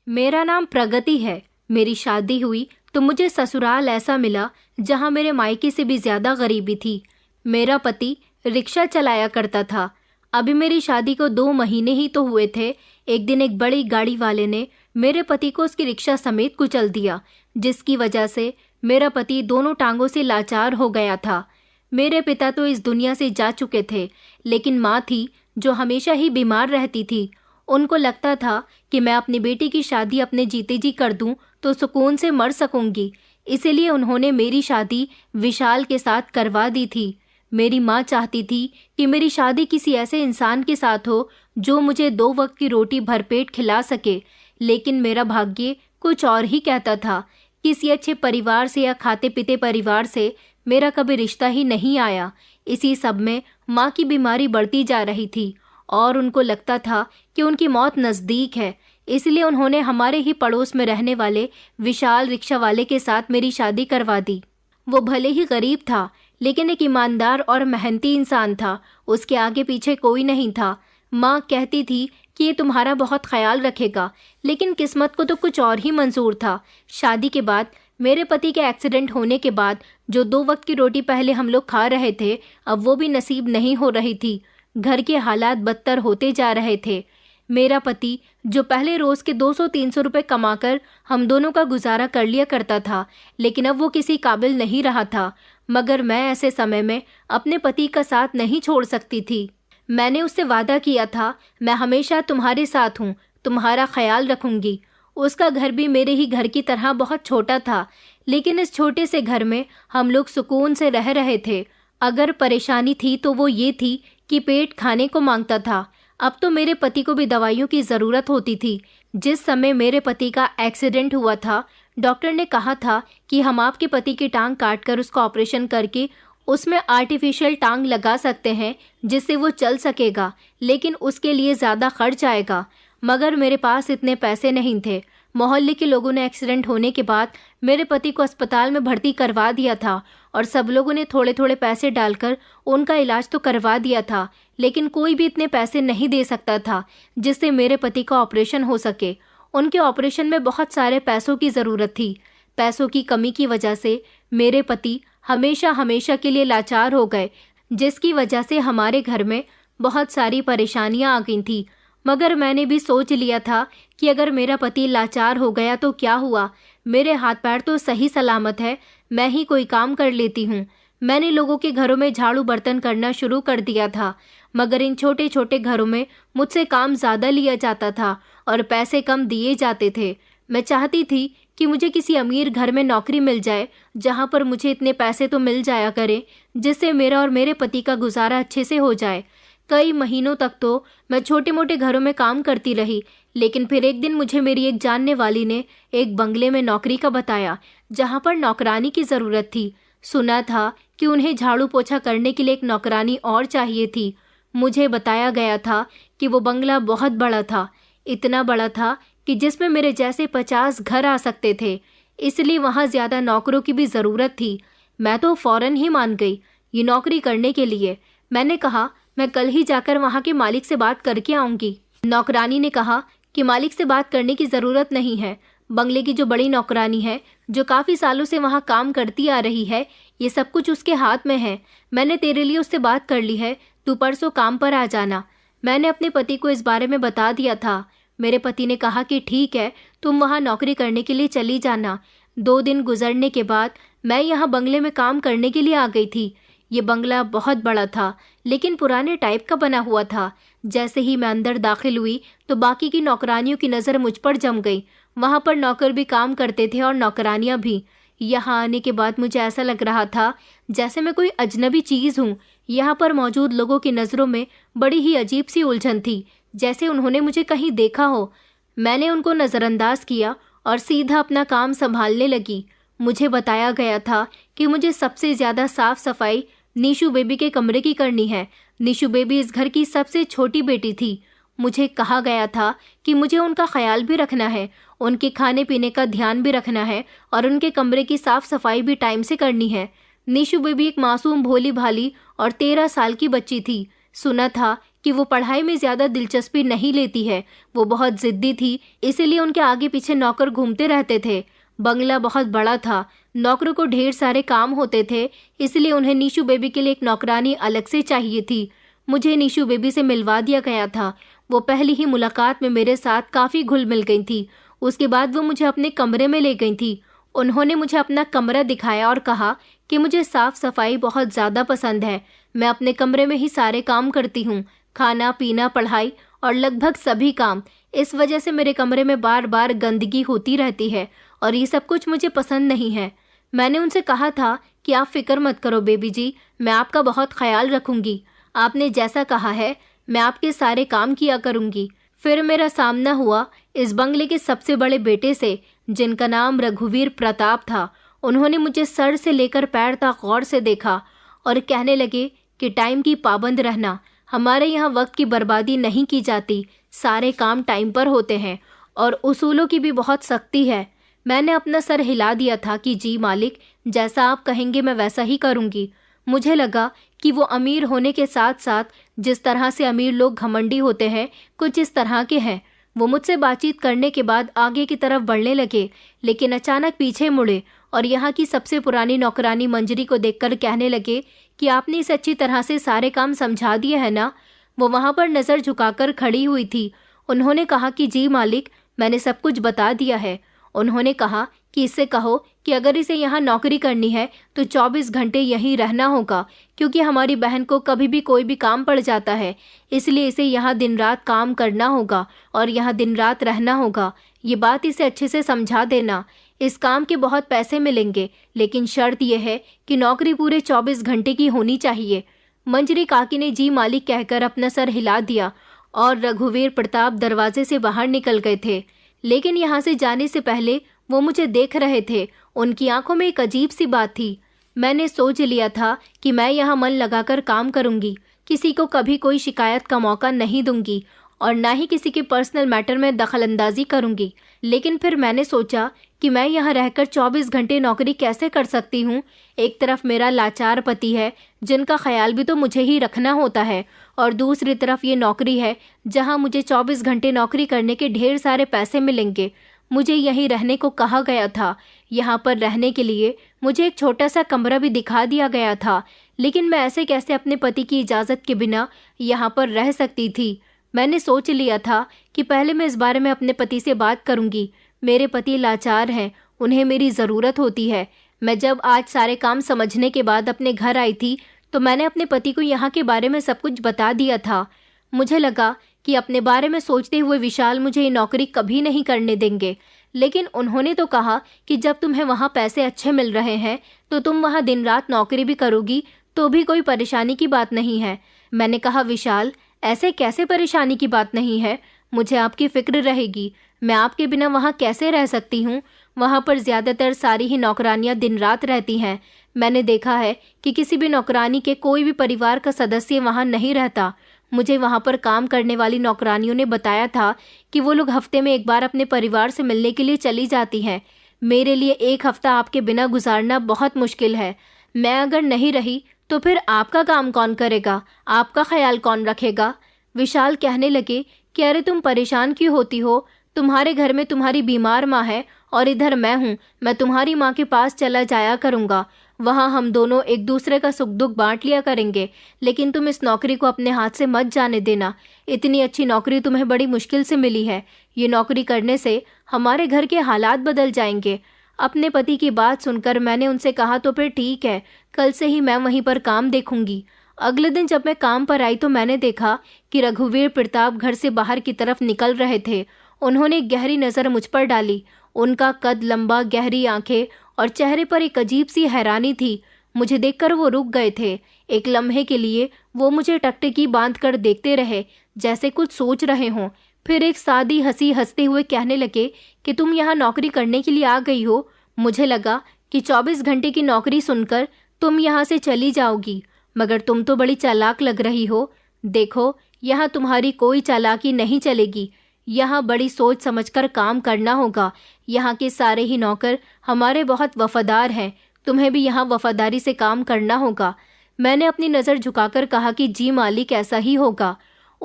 मेरा नाम प्रगति है। मेरी शादी हुई तो मुझे ससुराल ऐसा मिला जहां मेरे मायके से भी ज्यादा गरीबी थी। मेरा पति रिक्शा चलाया करता था। अभी मेरी शादी को 2 महीने ही तो हुए थे। एक दिन एक बड़ी गाड़ी वाले ने मेरे पति को उसकी रिक्शा समेत कुचल दिया, जिसकी वजह से मेरा पति दोनों टांगों से लाचार हो गया था। मेरे पिता तो इस दुनिया से जा चुके थे, लेकिन माँ थी जो हमेशा ही बीमार रहती थी। उनको लगता था कि मैं अपनी बेटी की शादी अपने जीते जी कर दूं तो सुकून से मर सकूंगी। इसीलिए उन्होंने मेरी शादी विशाल के साथ करवा दी थी। मेरी माँ चाहती थी कि मेरी शादी किसी ऐसे इंसान के साथ हो जो मुझे 2 वक्त की रोटी भरपेट खिला सके, लेकिन मेरा भाग्य कुछ और ही कहता था। किसी अच्छे परिवार से या खाते पीते परिवार से मेरा कभी रिश्ता ही नहीं आया। इसी सब में माँ की बीमारी बढ़ती जा रही थी और उनको लगता था कि उनकी मौत नज़दीक है। इसलिए उन्होंने हमारे ही पड़ोस में रहने वाले विशाल रिक्शा वाले के साथ मेरी शादी करवा दी। वो भले ही गरीब था, लेकिन एक ईमानदार और मेहनती इंसान था। उसके आगे पीछे कोई नहीं था। माँ कहती थी कि ये तुम्हारा बहुत ख्याल रखेगा, लेकिन किस्मत को तो कुछ और ही मंजूर था। शादी के बाद मेरे पति के एक्सीडेंट होने के बाद जो 2 वक्त की रोटी पहले हम लोग खा रहे थे, अब वो भी नसीब नहीं हो रही थी। घर के हालात बदतर होते जा रहे थे। मेरा पति जो पहले रोज के 200-300 रुपए कमाकर हम दोनों का गुजारा कर लिया करता था, लेकिन अब वो किसी काबिल नहीं रहा था। मगर मैं ऐसे समय में अपने पति का साथ नहीं छोड़ सकती थी। मैंने उससे वादा किया था, मैं हमेशा तुम्हारे साथ हूँ, तुम्हारा ख्याल रखूंगी। उसका घर भी मेरे ही घर की तरह बहुत छोटा था, लेकिन इस छोटे से घर में हम लोग सुकून से रह रहे थे। अगर परेशानी थी तो वो ये थी कि पेट खाने को मांगता था। अब तो मेरे पति को भी दवाइयों की ज़रूरत होती थी। जिस समय मेरे पति का एक्सीडेंट हुआ था, डॉक्टर ने कहा था कि हम आपके पति की टांग काटकर उसका ऑपरेशन करके उसमें आर्टिफिशियल टांग लगा सकते हैं, जिससे वो चल सकेगा, लेकिन उसके लिए ज़्यादा खर्च आएगा। मगर मेरे पास इतने पैसे नहीं थे। मोहल्ले के लोगों ने एक्सीडेंट होने के बाद मेरे पति को अस्पताल में भर्ती करवा दिया था और सब लोगों ने थोड़े थोड़े पैसे डालकर उनका इलाज तो करवा दिया था, लेकिन कोई भी इतने पैसे नहीं दे सकता था जिससे मेरे पति का ऑपरेशन हो सके। उनके ऑपरेशन में बहुत सारे पैसों की ज़रूरत थी। पैसों की कमी की वजह से मेरे पति हमेशा हमेशा के लिए लाचार हो गए, जिसकी वजह से हमारे घर में बहुत सारी परेशानियां आ गई थी। मगर मैंने भी सोच लिया था कि अगर मेरा पति लाचार हो गया तो क्या हुआ, मेरे हाथ पैर तो सही सलामत है, मैं ही कोई काम कर लेती हूँ। मैंने लोगों के घरों में झाड़ू बर्तन करना शुरू कर दिया था, मगर इन छोटे छोटे घरों में मुझसे काम ज़्यादा लिया जाता था और पैसे कम दिए जाते थे। मैं चाहती थी कि मुझे किसी अमीर घर में नौकरी मिल जाए, जहाँ पर मुझे इतने पैसे तो मिल जाया करें जिससे मेरा और मेरे पति का गुजारा अच्छे से हो जाए। कई महीनों तक तो मैं छोटे मोटे घरों में काम करती रही, लेकिन फिर एक दिन मुझे मेरी एक जानने वाली ने एक बंगले में नौकरी का बताया, जहाँ पर नौकरानी की ज़रूरत थी। सुना था कि उन्हें झाड़ू पोछा करने के लिए एक नौकरानी और चाहिए थी। मुझे बताया गया था कि वो बंगला बहुत बड़ा था, इतना बड़ा था कि जिसमें मेरे जैसे 50 घर आ सकते थे, इसलिए वहाँ ज़्यादा नौकरों की भी ज़रूरत थी। मैं तो फ़ौरन ही मान गई ये नौकरी करने के लिए। मैंने कहा मैं कल ही जाकर वहाँ के मालिक से बात करके आऊँगी। नौकरानी ने कहा कि मालिक से बात करने की ज़रूरत नहीं है, बंगले की जो बड़ी नौकरानी है जो काफ़ी सालों से वहाँ काम करती आ रही है, ये सब कुछ उसके हाथ में है। मैंने तेरे लिए उससे बात कर ली है, तू परसों काम पर आ जाना। मैंने अपने पति को इस बारे में बता दिया था। मेरे पति ने कहा कि ठीक है, तुम वहाँ नौकरी करने के लिए चली जाना। 2 दिन गुजरने के बाद मैं यहाँ बंगले में काम करने के लिए आ गई थी। ये बंगला बहुत बड़ा था, लेकिन पुराने टाइप का बना हुआ था। जैसे ही मैं अंदर दाखिल हुई तो बाकी की नौकरानियों की नज़र मुझ पर जम गई। वहाँ पर नौकर भी काम करते थे और नौकरानियाँ भी। यहाँ आने के बाद मुझे ऐसा लग रहा था जैसे मैं कोई अजनबी चीज़ हूँ। यहाँ पर मौजूद लोगों की नज़रों में बड़ी ही अजीब सी उलझन थी, जैसे उन्होंने मुझे कहीं देखा हो। मैंने उनको नज़रअंदाज किया और सीधा अपना काम संभालने लगी। मुझे बताया गया था कि मुझे सबसे ज़्यादा साफ सफाई निशु बेबी के कमरे की करनी है। निशु बेबी इस घर की सबसे छोटी बेटी थी। मुझे कहा गया था कि मुझे उनका ख्याल भी रखना है, उनके खाने पीने का ध्यान भी रखना है और उनके कमरे की साफ सफाई भी टाइम से करनी है। निशु बेबी एक मासूम भोली भाली और 13 साल की बच्ची थी। सुना था कि वो पढ़ाई में ज़्यादा दिलचस्पी नहीं लेती है। वो बहुत ज़िद्दी थी, इसीलिए उनके आगे पीछे नौकर घूमते रहते थे। बंगला बहुत बड़ा था, नौकरों को ढेर सारे काम होते थे, इसलिए उन्हें नीशू बेबी के लिए एक नौकरानी अलग से चाहिए थी। मुझे नीशू बेबी से मिलवा दिया गया था। वो पहली ही मुलाकात में मेरे साथ काफ़ी घुल मिल गई थी। उसके बाद वो मुझे अपने कमरे में ले गई थी। उन्होंने मुझे अपना कमरा दिखाया और कहा कि मुझे साफ सफाई बहुत ज़्यादा पसंद है। मैं अपने कमरे में ही सारे काम करती हूँ, खाना पीना, पढ़ाई और लगभग सभी काम। इस वजह से मेरे कमरे में बार बार गंदगी होती रहती है और ये सब कुछ मुझे पसंद नहीं है। मैंने उनसे कहा था कि आप फिक्र मत करो बेबी जी, मैं आपका बहुत ख्याल रखूंगी। आपने जैसा कहा है मैं आपके सारे काम किया करूंगी। फिर मेरा सामना हुआ इस बंगले के सबसे बड़े बेटे से, जिनका नाम रघुवीर प्रताप था। उन्होंने मुझे सर से लेकर पैर तक गौर से देखा और कहने लगे कि टाइम की पाबंद रहना, हमारे यहाँ वक्त की बर्बादी नहीं की जाती, सारे काम टाइम पर होते हैं और उसूलों की भी बहुत सख्ती है। मैंने अपना सर हिला दिया था कि जी मालिक, जैसा आप कहेंगे मैं वैसा ही करूँगी। मुझे लगा कि वो अमीर होने के साथ साथ जिस तरह से अमीर लोग घमंडी होते हैं, कुछ इस तरह के हैं। वो मुझसे बातचीत करने के बाद आगे की तरफ बढ़ने लगे, लेकिन अचानक पीछे मुड़े और यहाँ की सबसे पुरानी नौकरानी मंजरी को देखकर कहने लगे कि आपने इसे अच्छी तरह से सारे काम समझा दिए है ना। वो वहाँ पर नज़र झुकाकर खड़ी हुई थी। उन्होंने कहा कि जी मालिक, मैंने सब कुछ बता दिया है। उन्होंने कहा कि इससे कहो कि अगर इसे यहाँ नौकरी करनी है तो 24 घंटे यहीं रहना होगा, क्योंकि हमारी बहन को कभी भी कोई भी काम पड़ जाता है, इसलिए इसे यहाँ दिन रात काम करना होगा और यहाँ दिन रात रहना होगा। ये बात इसे अच्छे से समझा देना। इस काम के बहुत पैसे मिलेंगे, लेकिन शर्त यह है कि नौकरी पूरे 24 घंटे की होनी चाहिए। मंजरी काकी ने जी मालिक कहकर अपना सर हिला दिया और रघुवीर प्रताप दरवाजे से बाहर निकल गए थे। लेकिन यहाँ से जाने से पहले वो मुझे देख रहे थे। उनकी आंखों में एक अजीब सी बात थी। मैंने सोच लिया था कि मैं यहाँ मन लगाकर काम करूँगी, किसी को कभी कोई शिकायत का मौका नहीं दूंगी और ना ही किसी के पर्सनल मैटर में दखलंदाजी करूँगी। लेकिन फिर मैंने सोचा कि मैं यहाँ रहकर 24 घंटे नौकरी कैसे कर सकती हूँ। एक तरफ मेरा लाचार पति है, जिनका ख्याल भी तो मुझे ही रखना होता है, और दूसरी तरफ ये नौकरी है जहाँ मुझे 24 घंटे नौकरी करने के ढेर सारे पैसे मिलेंगे। मुझे यहीं रहने को कहा गया था। यहाँ पर रहने के लिए मुझे एक छोटा सा कमरा भी दिखा दिया गया था, लेकिन मैं ऐसे कैसे अपने पति की इजाज़त के बिना यहाँ पर रह सकती थी। मैंने सोच लिया था कि पहले मैं इस बारे में अपने पति से बात करूँगी। मेरे पति लाचार हैं, उन्हें मेरी ज़रूरत होती है। मैं जब आज सारे काम समझने के बाद अपने घर आई थी तो मैंने अपने पति को यहाँ के बारे में सब कुछ बता दिया था। मुझे लगा कि अपने बारे में सोचते हुए विशाल मुझे ये नौकरी कभी नहीं करने देंगे, लेकिन उन्होंने तो कहा कि जब तुम्हें वहाँ पैसे अच्छे मिल रहे हैं तो तुम वहाँ दिन रात नौकरी भी करोगी तो भी कोई परेशानी की बात नहीं है। मैंने कहा विशाल, ऐसे कैसे परेशानी की बात नहीं है, मुझे आपकी फिक्र रहेगी। मैं आपके बिना वहाँ कैसे रह सकती हूँ। वहाँ पर ज़्यादातर सारी ही नौकरानियाँ दिन रात रहती हैं। मैंने देखा है कि किसी भी नौकरानी के कोई भी परिवार का सदस्य वहाँ नहीं रहता। मुझे वहाँ पर काम करने वाली नौकरानियों ने बताया था कि वो लोग हफ्ते में एक बार अपने परिवार से मिलने के लिए चली जाती हैं। मेरे लिए एक हफ्ता आपके बिना गुजारना बहुत मुश्किल है। मैं अगर नहीं रही तो फिर आपका काम कौन करेगा, आपका ख्याल कौन रखेगा। विशाल कहने लगे कि अरे तुम परेशान क्यों होती हो, तुम्हारे घर में तुम्हारी बीमार माँ है और इधर मैं हूँ। मैं तुम्हारी माँ के पास चला जाया करूँगा, वहाँ हम दोनों एक दूसरे का सुख दुख बांट लिया करेंगे। लेकिन तुम इस नौकरी को अपने हाथ से मत जाने देना। इतनी अच्छी नौकरी तुम्हें बड़ी मुश्किल से मिली है। ये नौकरी करने से हमारे घर के हालात बदल जाएंगे। अपने पति की बात सुनकर मैंने उनसे कहा तो फिर ठीक है, कल से ही मैं वहीं पर काम देखूंगी। अगले दिन जब मैं काम पर आई तो मैंने देखा कि रघुवीर प्रताप घर से बाहर की तरफ निकल रहे थे। उन्होंने गहरी नज़र मुझ पर डाली। उनका कद लंबा, गहरी आंखें और चेहरे पर एक अजीब सी हैरानी थी। मुझे देखकर वो रुक गए थे। एक लम्हे के लिए वो मुझे टकटकी बांध कर देखते रहे, जैसे कुछ सोच रहे हों। फिर एक सादी हंसी हंसते हुए कहने लगे कि तुम यहाँ नौकरी करने के लिए आ गई हो। मुझे लगा कि 24 घंटे की नौकरी सुनकर तुम यहाँ से चली जाओगी, मगर तुम तो बड़ी चालाक लग रही हो। देखो, यहाँ तुम्हारी कोई चालाकी नहीं चलेगी। यहाँ बड़ी सोच समझकर काम करना होगा। यहाँ के सारे ही नौकर हमारे बहुत वफादार हैं, तुम्हें भी यहाँ वफादारी से काम करना होगा। मैंने अपनी नज़र झुकाकर कहा कि जी मालिक, ऐसा ही होगा।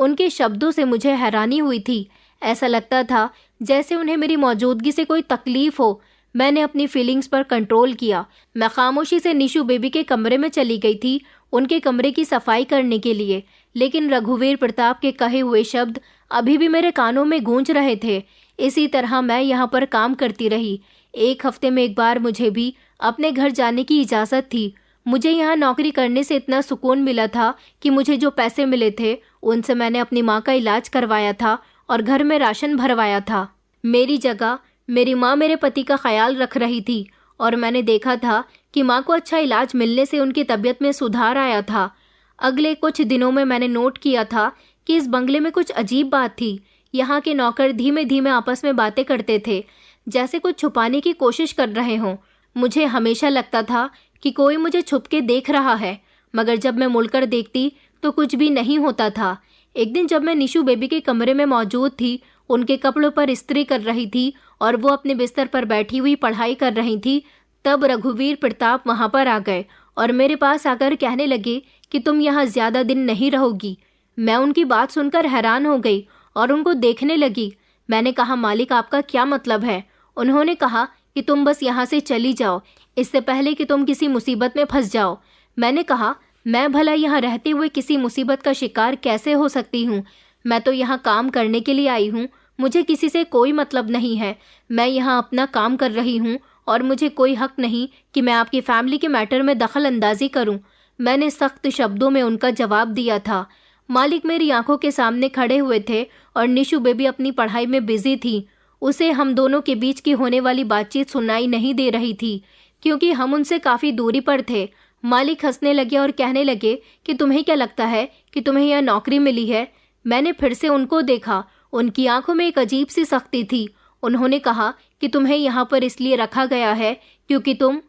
उनके शब्दों से मुझे हैरानी हुई थी। ऐसा लगता था जैसे उन्हें मेरी मौजूदगी से कोई तकलीफ हो। मैंने अपनी फीलिंग्स पर कंट्रोल किया। मैं खामोशी से निशु बेबी के कमरे में चली गई थी, उनके कमरे की सफाई करने के लिए। लेकिन रघुवीर प्रताप के कहे हुए शब्द अभी भी मेरे कानों में गूंज रहे थे। इसी तरह मैं यहाँ पर काम करती रही। 1 हफ्ते में एक बार मुझे भी अपने घर जाने की इजाज़त थी। मुझे यहाँ नौकरी करने से इतना सुकून मिला था कि मुझे जो पैसे मिले थे उनसे मैंने अपनी माँ का इलाज करवाया था और घर में राशन भरवाया था। मेरी जगह मेरी माँ मेरे पति का ख्याल रख रही थी और मैंने देखा था कि माँ को अच्छा इलाज मिलने से उनकी तबीयत में सुधार आया था। अगले कुछ दिनों में मैंने नोट किया था कि इस बंगले में कुछ अजीब बात थी। यहाँ के नौकर धीमे धीमे आपस में बातें करते थे, जैसे कुछ छुपाने की कोशिश कर रहे हों। मुझे हमेशा लगता था कि कोई मुझे छुप के देख रहा है, मगर जब मैं मुड़कर देखती तो कुछ भी नहीं होता था। एक दिन जब मैं निशु बेबी के कमरे में मौजूद थी, उनके कपड़ों पर इस्त्री कर रही थी और वो अपने बिस्तर पर बैठी हुई पढ़ाई कर रही थी, तब रघुवीर प्रताप वहाँ पर आ गए और मेरे पास आकर कहने लगे कि तुम यहाँ ज़्यादा दिन नहीं रहोगी। मैं उनकी बात सुनकर हैरान हो गई और उनको देखने लगी। मैंने कहा, मालिक आपका क्या मतलब है? उन्होंने कहा कि तुम बस यहाँ से चली जाओ, इससे पहले कि तुम किसी मुसीबत में फंस जाओ। मैंने कहा, मैं भला यहाँ रहते हुए किसी मुसीबत का शिकार कैसे हो सकती हूँ? मैं तो यहाँ काम करने के लिए आई हूँ, मुझे किसी से कोई मतलब नहीं है। मैं यहाँ अपना काम कर रही हूँ और मुझे कोई हक नहीं कि मैं आपकी फैमिली के मैटर में दखल अंदाजी करूँ। मैंने सख्त शब्दों में उनका जवाब दिया था। मालिक मेरी आंखों के सामने खड़े हुए थे और निशु बेबी अपनी पढ़ाई में बिजी थी। उसे हम दोनों के बीच की होने वाली बातचीत सुनाई नहीं दे रही थी, क्योंकि हम उनसे काफ़ी दूरी पर थे। मालिक हंसने लगे और कहने लगे कि तुम्हें क्या लगता है कि तुम्हें यह नौकरी मिली है? मैंने फिर से उनको देखा। उनकी आंखों में एक अजीब सी सख्ती थी। उन्होंने कहा कि तुम्हें यहाँ पर इसलिए रखा गया है क्योंकि तुम।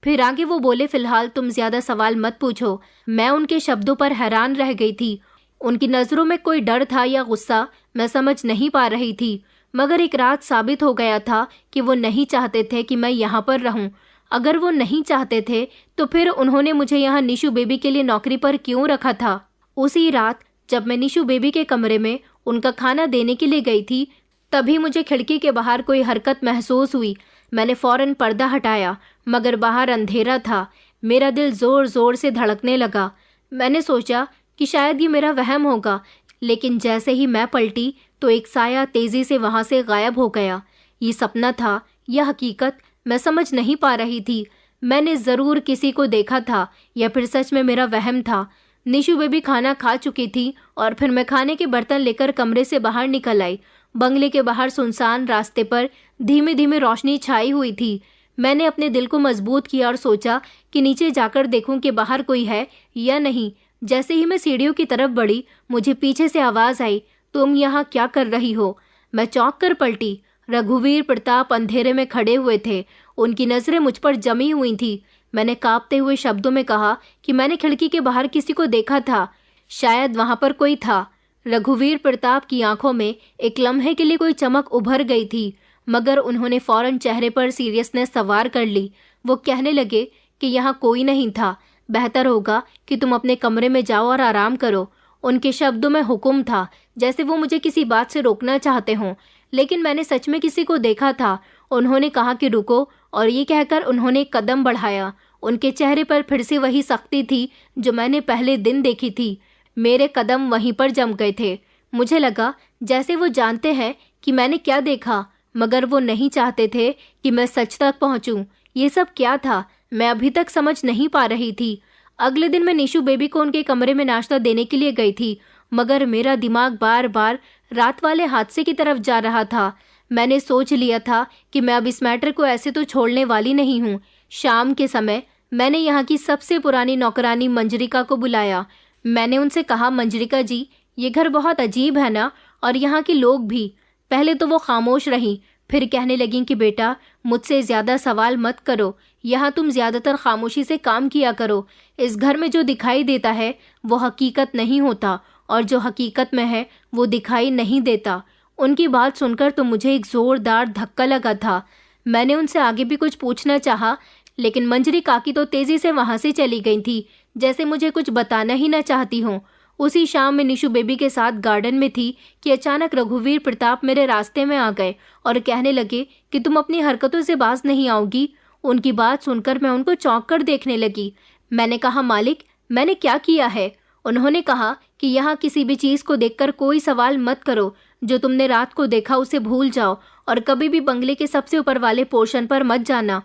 फिर आगे वो बोले, फिलहाल तुम ज़्यादा सवाल मत पूछो। मैं उनके शब्दों पर हैरान रह गई थी। उनकी नज़रों में कोई डर था या गुस्सा, मैं समझ नहीं पा रही थी। मगर एक रात साबित हो गया था कि वो नहीं चाहते थे कि मैं यहाँ पर रहूँ। अगर वो नहीं चाहते थे तो फिर उन्होंने मुझे यहाँ निशु बेबी के लिए नौकरी पर क्यों रखा था? उसी रात जब मैं निशु बेबी के कमरे में उनका खाना देने के लिए गई थी, तभी मुझे खिड़की के बाहर कोई हरकत महसूस हुई। मैंने फौरन पर्दा हटाया, मगर बाहर अंधेरा था। मेरा दिल ज़ोर ज़ोर से धड़कने लगा। मैंने सोचा कि शायद ये मेरा वहम होगा, लेकिन जैसे ही मैं पलटी तो एक साया तेज़ी से वहाँ से गायब हो गया। ये सपना था या हकीकत, मैं समझ नहीं पा रही थी। मैंने ज़रूर किसी को देखा था या फिर सच में मेरा वहम था। निशु बेबी खाना खा चुकी थी और फिर मैं खाने के बर्तन लेकर कमरे से बाहर निकल आई। बंगले के बाहर सुनसान रास्ते पर धीमे धीमे रोशनी छाई हुई थी। मैंने अपने दिल को मजबूत किया और सोचा कि नीचे जाकर देखूं कि बाहर कोई है या नहीं। जैसे ही मैं सीढ़ियों की तरफ बढ़ी, मुझे पीछे से आवाज़ आई, तुम यहाँ क्या कर रही हो? मैं चौंक कर पलटी। रघुवीर प्रताप अंधेरे में खड़े हुए थे। उनकी नज़रें मुझ पर जमी हुई थी। मैंने कांपते हुए शब्दों में कहा कि मैंने खिड़की के बाहर किसी को देखा था, शायद वहां पर कोई था। रघुवीर प्रताप की आंखों में एक लम्हे के लिए कोई चमक उभर गई थी, मगर उन्होंने फौरन चेहरे पर सीरियसनेस सवार कर ली। वो कहने लगे कि यहाँ कोई नहीं था, बेहतर होगा कि तुम अपने कमरे में जाओ और आराम करो। उनके शब्दों में हुक्म था, जैसे वो मुझे किसी बात से रोकना चाहते हों, लेकिन मैंने सच में किसी को देखा था। उन्होंने कहा कि रुको, और ये कहकर उन्होंने एक कदम बढ़ाया। उनके चेहरे पर फिर से वही सख्ती थी जो मैंने पहले दिन देखी थी। मेरे कदम वहीं पर जम गए थे। मुझे लगा जैसे वो जानते हैं कि मैंने क्या देखा, मगर वो नहीं चाहते थे कि मैं सच तक पहुंचूं। ये सब क्या था, मैं अभी तक समझ नहीं पा रही थी। अगले दिन मैं निशु बेबी को उनके कमरे में नाश्ता देने के लिए गई थी, मगर मेरा दिमाग बार बार रात वाले हादसे की तरफ जा रहा था। मैंने सोच लिया था कि मैं अब इस मैटर को ऐसे तो छोड़ने वाली नहीं हूँ। शाम के समय मैंने यहाँ की सबसे पुरानी नौकरानी मंजरिका को बुलाया। मैंने उनसे कहा, मंजरिका जी, ये घर बहुत अजीब है ना, और यहाँ के लोग भी। पहले तो वो खामोश रहीं, फिर कहने लगीं कि बेटा, मुझसे ज़्यादा सवाल मत करो, यहाँ तुम ज़्यादातर खामोशी से काम किया करो। इस घर में जो दिखाई देता है वो हकीकत नहीं होता, और जो हकीकत में है वो दिखाई नहीं देता। उनकी बात सुनकर तो मुझे एक ज़ोरदार धक्का लगा था। मैंने उनसे आगे भी कुछ पूछना चाहा, लेकिन मंजरी काकी तो तेज़ी से वहाँ से चली गई थी, जैसे मुझे कुछ बताना ही न चाहती हों। उसी शाम मैं निशु बेबी के साथ गार्डन में थी कि अचानक रघुवीर प्रताप मेरे रास्ते में आ गए और कहने लगे कि तुम अपनी हरकतों से बाज नहीं आओगी। उनकी बात सुनकर मैं उनको चौंक कर देखने लगी। मैंने कहा, मालिक, मैंने क्या किया है? उन्होंने कहा कि यहाँ किसी भी चीज को देखकर कोई सवाल मत करो। जो तुमने रात को देखा उसे भूल जाओ और कभी भी बंगले के सबसे ऊपर वाले पोर्शन पर मत जाना।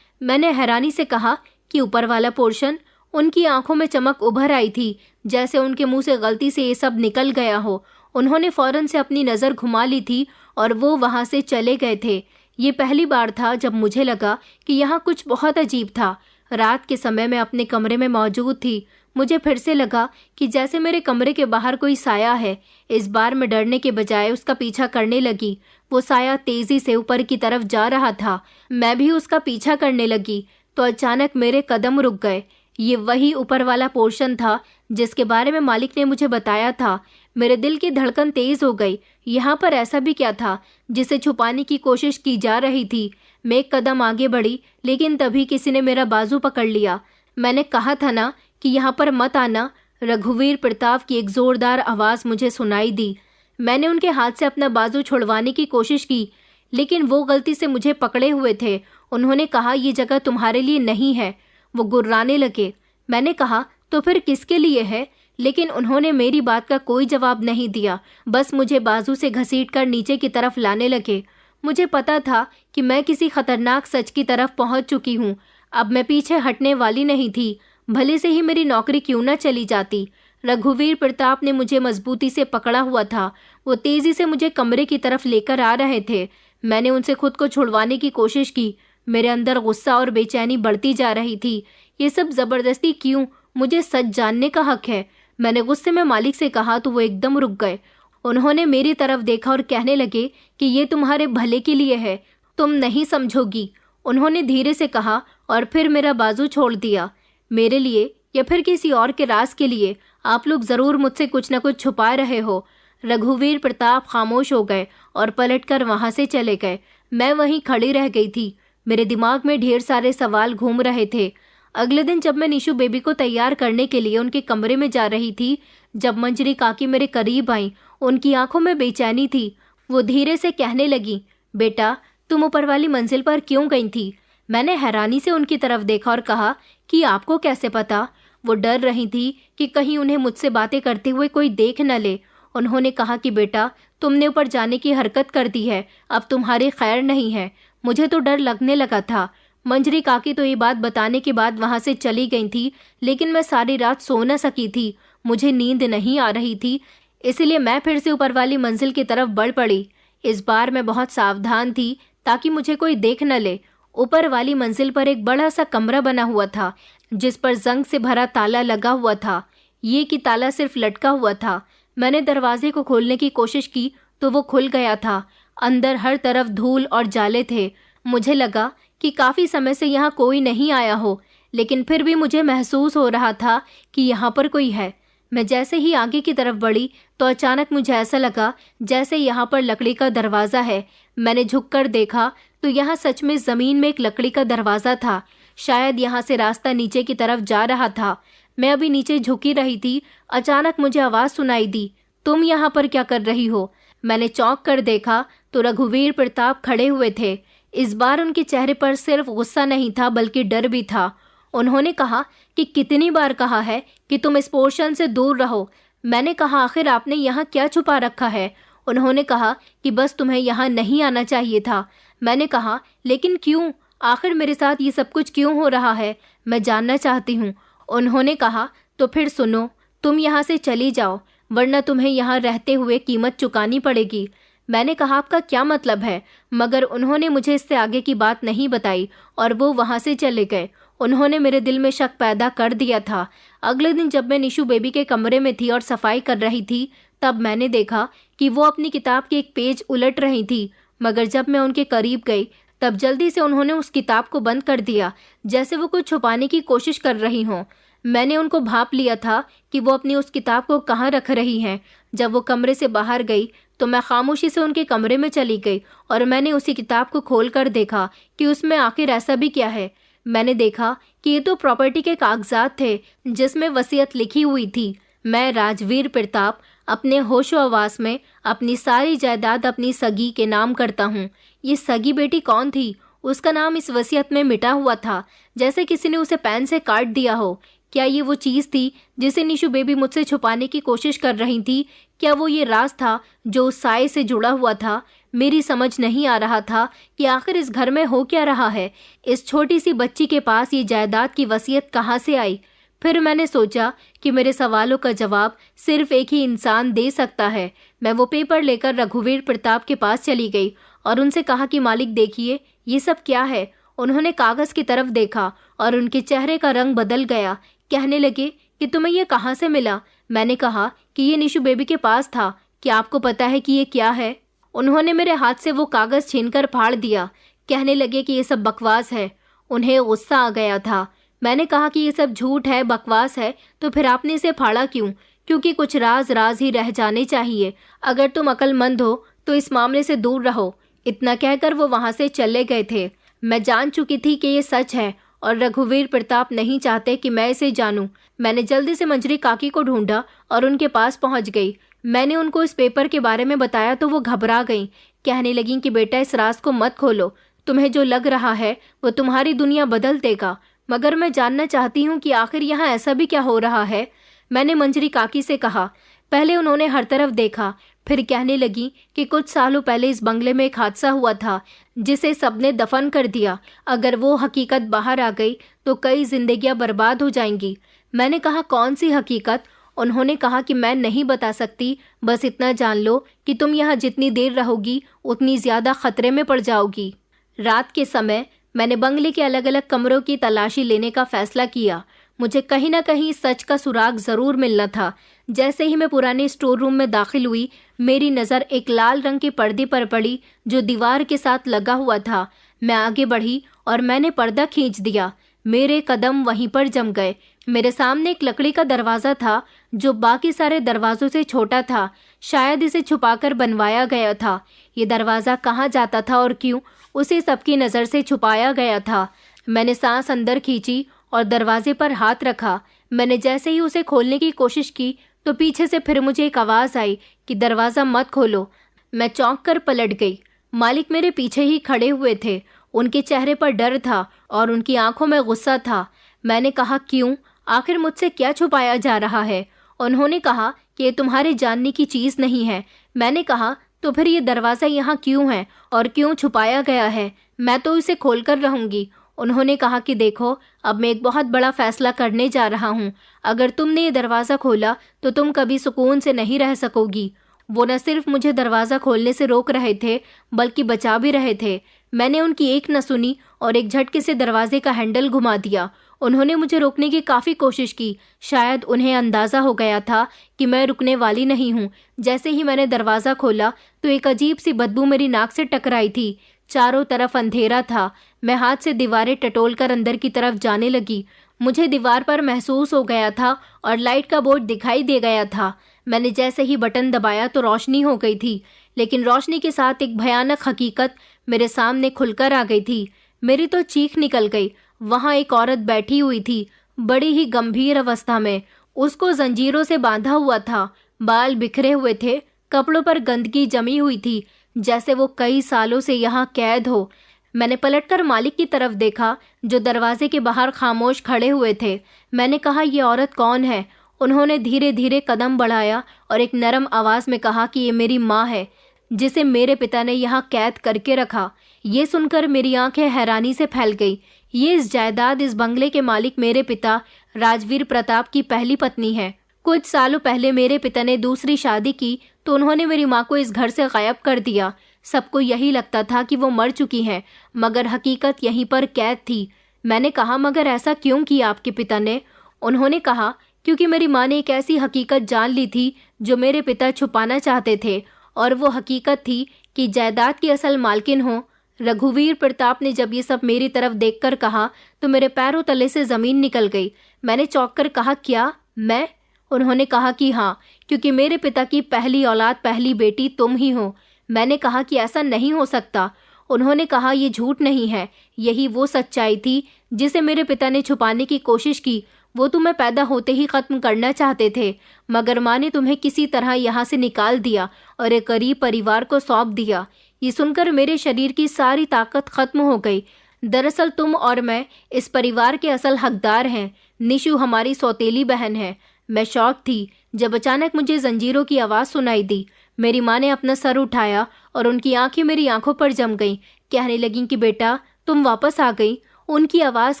मैंने हैरानी से कहा कि ऊपर वाला पोर्शन? उनकी आंखों में चमक उभर आई थी, जैसे उनके मुंह से गलती से ये सब निकल गया हो। उन्होंने फौरन से अपनी नज़र घुमा ली थी और वो वहां से चले गए थे। ये पहली बार था जब मुझे लगा कि यहाँ कुछ बहुत अजीब था। रात के समय मैं अपने कमरे में मौजूद थी। मुझे फिर से लगा कि जैसे मेरे कमरे के बाहर कोई साया है। इस बार मैं डरने के बजाय उसका पीछा करने लगी। वो साया तेजी से ऊपर की तरफ जा रहा था। मैं भी उसका पीछा करने लगी तो अचानक मेरे कदम रुक गए। ये वही ऊपर वाला पोर्शन था जिसके बारे में मालिक ने मुझे बताया था। मेरे दिल की धड़कन तेज हो गई। यहाँ पर ऐसा भी क्या था जिसे छुपाने की कोशिश की जा रही थी? मैं एक कदम आगे बढ़ी, लेकिन तभी किसी ने मेरा बाजू पकड़ लिया। मैंने कहा था ना कि यहाँ पर मत आना। रघुवीर प्रताप की एक जोरदार आवाज़ मुझे सुनाई दी। मैंने उनके हाथ से अपना बाजू छुड़वाने की कोशिश की, लेकिन वो गलती से मुझे पकड़े हुए थे। उन्होंने कहा, ये जगह तुम्हारे लिए नहीं है। वो गुर्राने लगे। मैंने कहा, तो फिर किसके लिए है? लेकिन उन्होंने मेरी बात का कोई जवाब नहीं दिया, बस मुझे बाजू से घसीटकर नीचे की तरफ लाने लगे। मुझे पता था कि मैं किसी खतरनाक सच की तरफ पहुंच चुकी हूं। अब मैं पीछे हटने वाली नहीं थी, भले से ही मेरी नौकरी क्यों न चली जाती। रघुवीर प्रताप ने मुझे मजबूती से पकड़ा हुआ था। वो तेजी से मुझे कमरे की तरफ लेकर आ रहे थे। मैंने उनसे खुद को छुड़वाने की कोशिश की। मेरे अंदर गुस्सा और बेचैनी बढ़ती जा रही थी। ये सब जबरदस्ती क्यों? मुझे सच जानने का हक है। मैंने गुस्से में मालिक से कहा तो वो एकदम रुक गए। उन्होंने मेरी तरफ देखा और कहने लगे कि ये तुम्हारे भले के लिए है, तुम नहीं समझोगी। उन्होंने धीरे से कहा और फिर मेरा बाजू छोड़ दिया। मेरे लिए या फिर किसी और के राज के लिए आप लोग जरूर मुझसे कुछ न कुछ छुपा रहे हो। रघुवीर प्रताप खामोश हो गए और पलटकर वहां से चले गए। मैं वहीं खड़ी रह गई थी। मेरे दिमाग में ढेर सारे सवाल घूम रहे थे। अगले दिन जब मैं निशु बेबी को तैयार करने के लिए उनके कमरे में जा रही थी, जब मंजरी काकी मेरे करीब आई, उनकी आंखों में बेचैनी थी। वो धीरे से कहने लगी, बेटा, तुम ऊपर वाली मंजिल पर क्यों गई थी? मैंने हैरानी से उनकी तरफ देखा और कहा कि आपको कैसे पता? वो डर रही थी कि कहीं उन्हें मुझसे बातें करते हुए कोई देख न ले। उन्होंने कहा कि बेटा, तुमने ऊपर जाने की हरकत कर दी है, अब तुम्हारी खैर नहीं है। मुझे तो डर लगने लगा था। मंजरी काकी तो ये बात बताने के बाद वहां से चली गई थी, लेकिन मैं सारी रात सो न सकी थी। मुझे नींद नहीं आ रही थी, इसलिए मैं फिर से ऊपर वाली मंजिल की तरफ बढ़ पड़ी। इस बार मैं बहुत सावधान थी ताकि मुझे कोई देख न ले। ऊपर वाली मंजिल पर एक बड़ा सा कमरा बना हुआ था जिस पर जंग से भरा ताला लगा हुआ था। ये कि ताला सिर्फ लटका हुआ था। मैंने दरवाजे को खोलने की कोशिश की तो वो खुल गया था। अंदर हर तरफ धूल और जाले थे। मुझे लगा कि काफी समय से यहाँ कोई नहीं आया हो, लेकिन फिर भी मुझे महसूस हो रहा था कि यहाँ पर कोई है। मैं जैसे ही आगे की तरफ बढ़ी तो अचानक मुझे ऐसा लगा जैसे यहाँ पर लकड़ी का दरवाजा है। मैंने झुककर देखा तो यहाँ सच में जमीन में एक लकड़ी का दरवाजा था। शायद यहाँ से रास्ता नीचे की तरफ जा रहा था। मैं अभी नीचे झुकी रही थी, अचानक मुझे आवाज सुनाई दी, तुम यहाँ पर क्या कर रही हो? मैंने चौंक कर देखा तो रघुवीर प्रताप खड़े हुए थे। इस बार उनके चेहरे पर सिर्फ गुस्सा नहीं था बल्कि डर भी था। उन्होंने कहा कि कितनी बार कहा है कि तुम इस पोर्शन से दूर रहो। मैंने कहा, आखिर आपने यहाँ क्या छुपा रखा है? उन्होंने कहा कि बस तुम्हें यहाँ नहीं आना चाहिए था। मैंने कहा, लेकिन क्यों? आखिर मेरे साथ ये सब कुछ क्यों हो रहा है? मैं जानना चाहती हूँ। उन्होंने कहा, तो फिर सुनो, तुम यहाँ से चली जाओ, वरना तुम्हें यहाँ रहते हुए कीमत चुकानी पड़ेगी। मैंने कहा, आपका क्या मतलब है? मगर उन्होंने मुझे इससे आगे की बात नहीं बताई और वो वहाँ से चले गए। उन्होंने मेरे दिल में शक पैदा कर दिया था। अगले दिन जब मैं निशु बेबी के कमरे में थी और सफाई कर रही थी, तब मैंने देखा कि वो अपनी किताब के एक पेज उलट रही थी। मगर जब मैं उनके करीब गई तब जल्दी से उन्होंने उस किताब को बंद कर दिया, जैसे वो कुछ छुपाने की कोशिश कर रही हों। मैंने उनको भांप लिया था कि वो अपनी उस किताब को कहाँ रख रही हैं। जब वो कमरे से बाहर गई तो मैं खामोशी से उनके कमरे में चली गई और मैंने उसी किताब को खोल कर देखा कि उसमें आखिर ऐसा भी क्या है। मैंने देखा कि ये तो प्रॉपर्टी के कागजात थे जिसमें वसीयत लिखी हुई थी। मैं राजवीर प्रताप अपने होशो-हवास में अपनी सारी जायदाद अपनी सगी के नाम करता हूँ। ये सगी बेटी कौन थी? उसका नाम इस वसीयत में मिटा हुआ था, जैसे किसी ने उसे पेन से काट दिया हो। क्या ये वो चीज़ थी जिसे निशु बेबी मुझसे छुपाने की कोशिश कर रही थी? क्या वो ये राज था जो उस साए से जुड़ा हुआ था? मेरी समझ नहीं आ रहा था कि आखिर इस घर में हो क्या रहा है। इस छोटी सी बच्ची के पास ये जायदाद की वसीयत कहाँ से आई? फिर मैंने सोचा कि मेरे सवालों का जवाब सिर्फ एक ही इंसान दे सकता है। मैं वो पेपर लेकर रघुवीर प्रताप के पास चली गई और उनसे कहा कि मालिक देखिए, ये सब क्या है? उन्होंने कागज़ की तरफ देखा और उनके चेहरे का रंग बदल गया। कहने लगे कि तुम्हें ये कहाँ से मिला? मैंने कहा कि ये निशु बेबी के पास था। क्या आपको पता है कि ये क्या है? उन्होंने मेरे हाथ से वो कागज़ छीनकर फाड़ दिया। कहने लगे कि ये सब बकवास है। उन्हें गुस्सा आ गया था। मैंने कहा कि ये सब झूठ है, बकवास है, तो फिर आपने इसे फाड़ा क्यों? क्योंकि कुछ राज राज ही रह जाने चाहिए। अगर तुम अक्लमंद हो तो इस मामले से दूर रहो। इतना कहकर वो वहाँ से चले गए थे। मैं जान चुकी थी कि ये सच है और रघुवीर प्रताप नहीं चाहते कि मैं इसे जानूं। मैंने जल्दी से मंजरी काकी को ढूंढा और उनके पास पहुंच गई। मैंने उनको इस पेपर के बारे में बताया तो वो घबरा गईं। कहने लगीं कि बेटा, इस राज को मत खोलो। तुम्हें जो लग रहा है वो तुम्हारी दुनिया बदल देगा। मगर मैं जानना चाहती हूँ कि आखिर यहाँ ऐसा भी क्या हो रहा है। मैंने मंजरी काकी से कहा। पहले उन्होंने हर तरफ देखा, फिर कहने लगी कि कुछ सालों पहले इस बंगले में एक हादसा हुआ था जिसे सबने दफन कर दिया। अगर वो हकीकत बाहर आ गई तो कई जिंदगियां बर्बाद हो जाएंगी। मैंने कहा, कौन सी हकीकत? उन्होंने कहा कि मैं नहीं बता सकती, बस इतना जान लो कि तुम यहाँ जितनी देर रहोगी उतनी ज्यादा खतरे में पड़ जाओगी। रात के समय मैंने बंगले के अलग अलग कमरों की तलाशी लेने का फैसला किया। मुझे कहीं ना कहीं सच का सुराग जरूर मिलना था। जैसे ही मैं पुराने स्टोर रूम में दाखिल हुई, मेरी नज़र एक लाल रंग के पर्दे पर पड़ी जो दीवार के साथ लगा हुआ था। मैं आगे बढ़ी और मैंने पर्दा खींच दिया। मेरे कदम वहीं पर जम गए। मेरे सामने एक लकड़ी का दरवाज़ा था जो बाकी सारे दरवाजों से छोटा था। शायद इसे छुपाकर बनवाया गया था। ये दरवाज़ा कहाँ जाता था और क्यों, उसे सबकी नज़र से छुपाया गया था। मैंने सांस अंदर खींची और दरवाजे पर हाथ रखा। मैंने जैसे ही उसे खोलने की कोशिश की तो पीछे से फिर मुझे एक आवाज़ आई कि दरवाज़ा मत खोलो। मैं चौंक कर पलट गई। मालिक मेरे पीछे ही खड़े हुए थे। उनके चेहरे पर डर था और उनकी आंखों में गुस्सा था। मैंने कहा, क्यों? आखिर मुझसे क्या छुपाया जा रहा है? उन्होंने कहा कि ये तुम्हारे जानने की चीज़ नहीं है। मैंने कहा, तो फिर ये दरवाज़ा यहाँ क्यों है और क्यों छुपाया गया है? मैं तो इसे खोल कर रहूँगी। उन्होंने कहा कि देखो, अब मैं एक बहुत बड़ा फैसला करने जा रहा हूँ। अगर तुमने ये दरवाज़ा खोला तो तुम कभी सुकून से नहीं रह सकोगी। वो न सिर्फ मुझे दरवाज़ा खोलने से रोक रहे थे बल्कि बचा भी रहे थे। मैंने उनकी एक न सुनी और एक झटके से दरवाजे का हैंडल घुमा दिया। उन्होंने मुझे रोकने की काफ़ी कोशिश की। शायद उन्हें अंदाज़ा हो गया था कि मैं रुकने वाली नहीं हूँ। जैसे ही मैंने दरवाज़ा खोला तो एक अजीब सी बदबू मेरी नाक से टकराई थी। चारों तरफ अंधेरा था। मैं हाथ से दीवारें टटोलकर अंदर की तरफ जाने लगी। मुझे दीवार पर महसूस हो गया था और लाइट का बोर्ड दिखाई दे गया था। मैंने जैसे ही बटन दबाया तो रोशनी हो गई थी, लेकिन रोशनी के साथ एक भयानक हकीकत मेरे सामने खुलकर आ गई थी। मेरी तो चीख निकल गई। वहाँ एक औरत बैठी हुई थी, बड़ी ही गंभीर अवस्था में। उसको जंजीरों से बांधा हुआ था। बाल बिखरे हुए थे, कपड़ों पर गंदगी जमी हुई थी, जैसे वो कई सालों से यहाँ कैद हो। मैंने पलटकर मालिक की तरफ देखा जो दरवाजे के बाहर खामोश खड़े हुए थे। मैंने कहा, ये औरत कौन है? उन्होंने धीरे धीरे कदम बढ़ाया और एक नरम आवाज़ में कहा कि ये मेरी माँ है, जिसे मेरे पिता ने यहाँ कैद करके रखा। ये सुनकर मेरी आंखें हैरानी से फैल गई। ये इस जायदाद, इस बंगले के मालिक मेरे पिता राजवीर प्रताप की पहली पत्नी है। कुछ सालों पहले मेरे पिता ने दूसरी शादी की तो उन्होंने मेरी माँ को इस घर से गायब कर दिया। सबको यही लगता था कि वो मर चुकी हैं, मगर हकीकत यहीं पर कैद थी। मैंने कहा, मगर ऐसा क्यों किया आपके पिता ने? उन्होंने कहा, क्योंकि मेरी माँ ने एक ऐसी हकीकत जान ली थी जो मेरे पिता छुपाना चाहते थे, और वो हकीकत थी कि जायदाद की असल मालकिन हो। रघुवीर प्रताप ने जब ये सब मेरी तरफ देखकर कहा तो मेरे पैरों तले से ज़मीन निकल गई। मैंने चौंक कर कहा, क्या मैं? उन्होंने कहा कि हाँ, क्योंकि मेरे पिता की पहली औलाद, पहली बेटी तुम ही हो। मैंने कहा कि ऐसा नहीं हो सकता। उन्होंने कहा, ये झूठ नहीं है, यही वो सच्चाई थी जिसे मेरे पिता ने छुपाने की कोशिश की। वो तुम्हें पैदा होते ही खत्म करना चाहते थे, मगर माँ ने तुम्हें किसी तरह यहाँ से निकाल दिया और एक गरीब परिवार को सौंप दिया। ये सुनकर मेरे शरीर की सारी ताकत खत्म हो गई। दरअसल तुम और मैं इस परिवार के असल हकदार हैं। निशु हमारी सौतेली बहन है। मैं शॉक थी जब अचानक मुझे जंजीरों की आवाज़ सुनाई दी। मेरी माँ ने अपना सर उठाया और उनकी आंखें मेरी आंखों पर जम गईं। कहने लगीं कि बेटा तुम वापस आ गई। उनकी आवाज़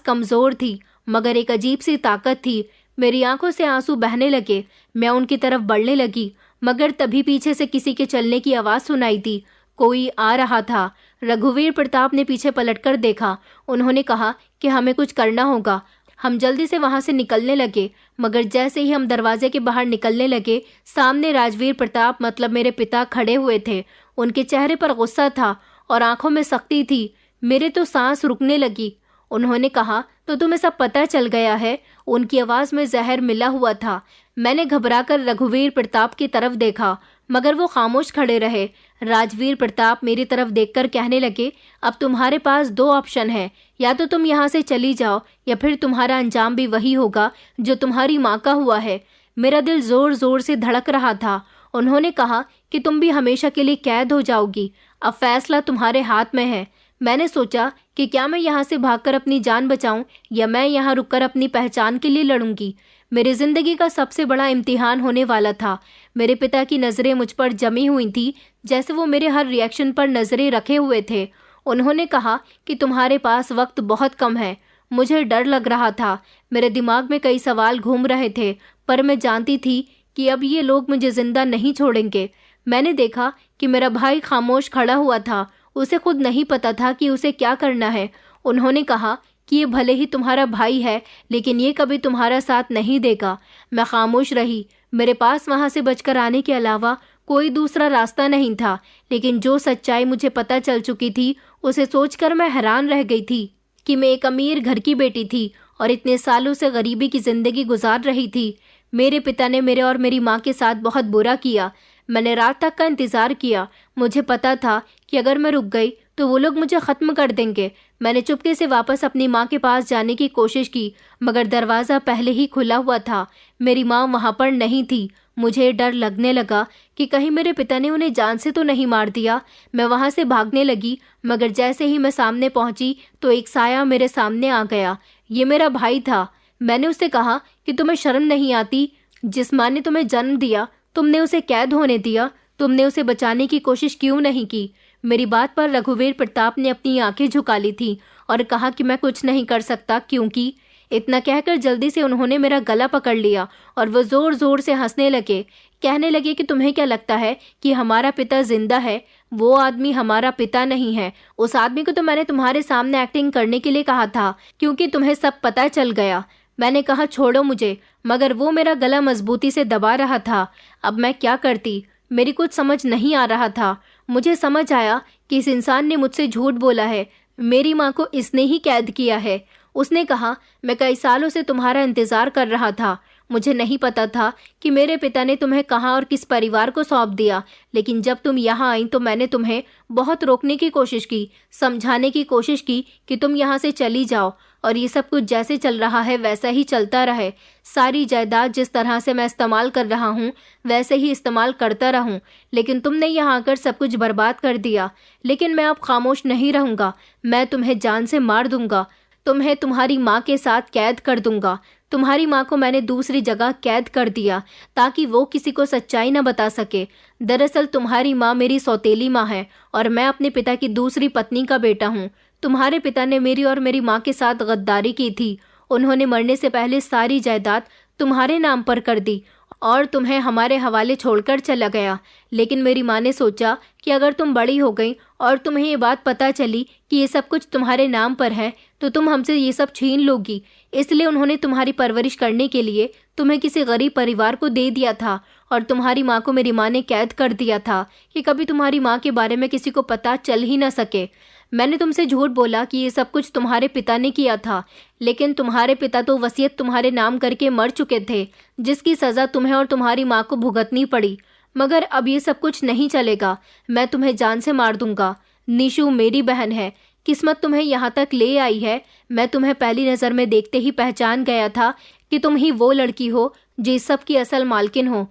कमज़ोर थी मगर एक अजीब सी ताकत थी। मेरी आंखों से आंसू बहने लगे। मैं उनकी तरफ बढ़ने लगी मगर तभी पीछे से किसी के चलने की आवाज़ सुनाई दी। कोई आ रहा था। रघुवीर प्रताप ने पीछे पलटकर देखा। उन्होंने कहा कि हमें कुछ करना होगा। हम जल्दी से वहां से निकलने लगे मगर जैसे ही हम दरवाजे के बाहर निकलने लगे, सामने राजवीर प्रताप मतलब मेरे पिता खड़े हुए थे। उनके चेहरे पर गुस्सा था और आंखों में सख्ती थी। मेरे तो सांस रुकने लगी। उन्होंने कहा, तो तुम्हें सब पता चल गया है? उनकी आवाज़ में जहर मिला हुआ था। मैंने घबराकर रघुवीर प्रताप की तरफ देखा मगर वो खामोश खड़े रहे। राजवीर प्रताप मेरी तरफ देखकर कहने लगे, अब तुम्हारे पास दो ऑप्शन है, या तो तुम यहाँ से चली जाओ या फिर तुम्हारा अंजाम भी वही होगा जो तुम्हारी माँ का हुआ है। मेरा दिल जोर जोर से धड़क रहा था। उन्होंने कहा कि तुम भी हमेशा के लिए कैद हो जाओगी। अब फैसला तुम्हारे हाथ में है। मैंने सोचा कि क्या मैं यहाँ से भागकर अपनी जान बचाऊं या मैं यहाँ रुककर अपनी पहचान के लिए लड़ूंगी। मेरी जिंदगी का सबसे बड़ा इम्तिहान होने वाला था। मेरे पिता की नज़रें मुझ पर जमी हुई थी, जैसे वो मेरे हर रिएक्शन पर नज़रें रखे हुए थे। उन्होंने कहा कि तुम्हारे पास वक्त बहुत कम है। मुझे डर लग रहा था। मेरे दिमाग में कई सवाल घूम रहे थे, पर मैं जानती थी कि अब ये लोग मुझे जिंदा नहीं छोड़ेंगे। मैंने देखा कि मेरा भाई खामोश खड़ा हुआ था। उसे खुद नहीं पता था कि उसे क्या करना है। उन्होंने कहा कि ये भले ही तुम्हारा भाई है, लेकिन ये कभी तुम्हारा साथ नहीं देगा। मैं खामोश रही। मेरे पास वहां से बचकर आने के अलावा कोई दूसरा रास्ता नहीं था, लेकिन जो सच्चाई मुझे पता चल चुकी थी उसे सोचकर मैं हैरान रह गई थी कि मैं एक अमीर घर की बेटी थी और इतने सालों से गरीबी की जिंदगी गुजार रही थी। मेरे पिता ने मेरे और मेरी माँ के साथ बहुत बुरा किया। मैंने रात तक का इंतज़ार किया। मुझे पता था कि अगर मैं रुक गई तो वो लोग मुझे ख़त्म कर देंगे। मैंने चुपके से वापस अपनी माँ के पास जाने की कोशिश की मगर दरवाज़ा पहले ही खुला हुआ था। मेरी माँ वहाँ पर नहीं थी। मुझे डर लगने लगा कि कहीं मेरे पिता ने उन्हें जान से तो नहीं मार दिया। मैं वहाँ से भागने लगी मगर जैसे ही मैं सामने पहुँची तो एक साया मेरे सामने आ गया। ये मेरा भाई था। मैंने उससे कहा कि तुम्हें शर्म नहीं आती? जिस माँ ने तुम्हें जन्म दिया तुमने उसे कैद होने दिया। तुमने उसे बचाने की कोशिश क्यों नहीं की? मेरी बात पर रघुवीर प्रताप ने अपनी आंखें झुका ली थी और कहा कि मैं कुछ नहीं कर सकता क्योंकि। इतना कहकर जल्दी से उन्होंने मेरा गला पकड़ लिया और वो जोर जोर से हंसने लगे। कहने लगे कि तुम्हें क्या लगता है कि हमारा पिता जिंदा है? वो आदमी हमारा पिता नहीं है। उस आदमी को तो मैंने तुम्हारे सामने एक्टिंग करने के लिए कहा था क्योंकि तुम्हें सब पता चल गया। मैंने कहा छोड़ो मुझे, मगर वो मेरा गला मजबूती से दबा रहा था। अब मैं क्या करती? मेरी कुछ समझ नहीं आ रहा था। मुझे समझ आया कि इस इंसान ने मुझसे झूठ बोला है। मेरी माँ को इसने ही कैद किया है। उसने कहा, मैं कई सालों से तुम्हारा इंतज़ार कर रहा था। मुझे नहीं पता था कि मेरे पिता ने तुम्हें कहाँ और किस परिवार को सौंप दिया, लेकिन जब तुम यहाँ आई तो मैंने तुम्हें बहुत रोकने की कोशिश की, समझाने की कोशिश की कि तुम यहाँ से चली जाओ और ये सब कुछ जैसे चल रहा है वैसा ही चलता रहे। सारी जायदाद जिस तरह से मैं इस्तेमाल कर रहा हूँ वैसे ही इस्तेमाल करता रहूँ, लेकिन तुमने यहाँ आकर सब कुछ बर्बाद कर दिया। लेकिन मैं अब खामोश नहीं रहूँगा। मैं तुम्हें जान से मार दूंगा। तुम्हें तुम्हारी माँ के साथ कैद कर दूंगा। तुम्हारी माँ को मैंने दूसरी जगह कैद कर दिया ताकि वो किसी को सच्चाई न बता सके। दरअसल तुम्हारी माँ मेरी सौतेली माँ है और मैं अपने पिता की दूसरी पत्नी का बेटा हूँ। तुम्हारे पिता ने मेरी और मेरी माँ के साथ गद्दारी की थी। उन्होंने मरने से पहले सारी जायदाद तुम्हारे नाम पर कर दी और तुम्हें हमारे हवाले छोड़कर चला गया। लेकिन मेरी माँ ने सोचा कि अगर तुम बड़ी हो गई और तुम्हें ये बात पता चली कि ये सब कुछ तुम्हारे नाम पर है तो तुम हमसे ये सब छीन लोगी। इसलिए उन्होंने तुम्हारी परवरिश करने के लिए तुम्हें किसी गरीब परिवार को दे दिया था और तुम्हारी माँ को मेरी माँ ने कैद कर दिया था कि कभी तुम्हारी माँ के बारे में किसी को पता चल ही न सके। मैंने तुमसे झूठ बोला कि ये सब कुछ तुम्हारे पिता ने किया था, लेकिन तुम्हारे पिता तो वसीयत तुम्हारे नाम करके मर चुके थे, जिसकी सज़ा तुम्हें और तुम्हारी माँ को भुगतनी पड़ी। मगर अब ये सब कुछ नहीं चलेगा। मैं तुम्हें जान से मार दूंगा। निशु मेरी बहन है। किस्मत तुम्हें यहाँ तक ले आई है। मैं तुम्हें पहली नज़र में देखते ही पहचान गया था कि तुम ही वो लड़की हो जो इस सब की असल मालकिन हो,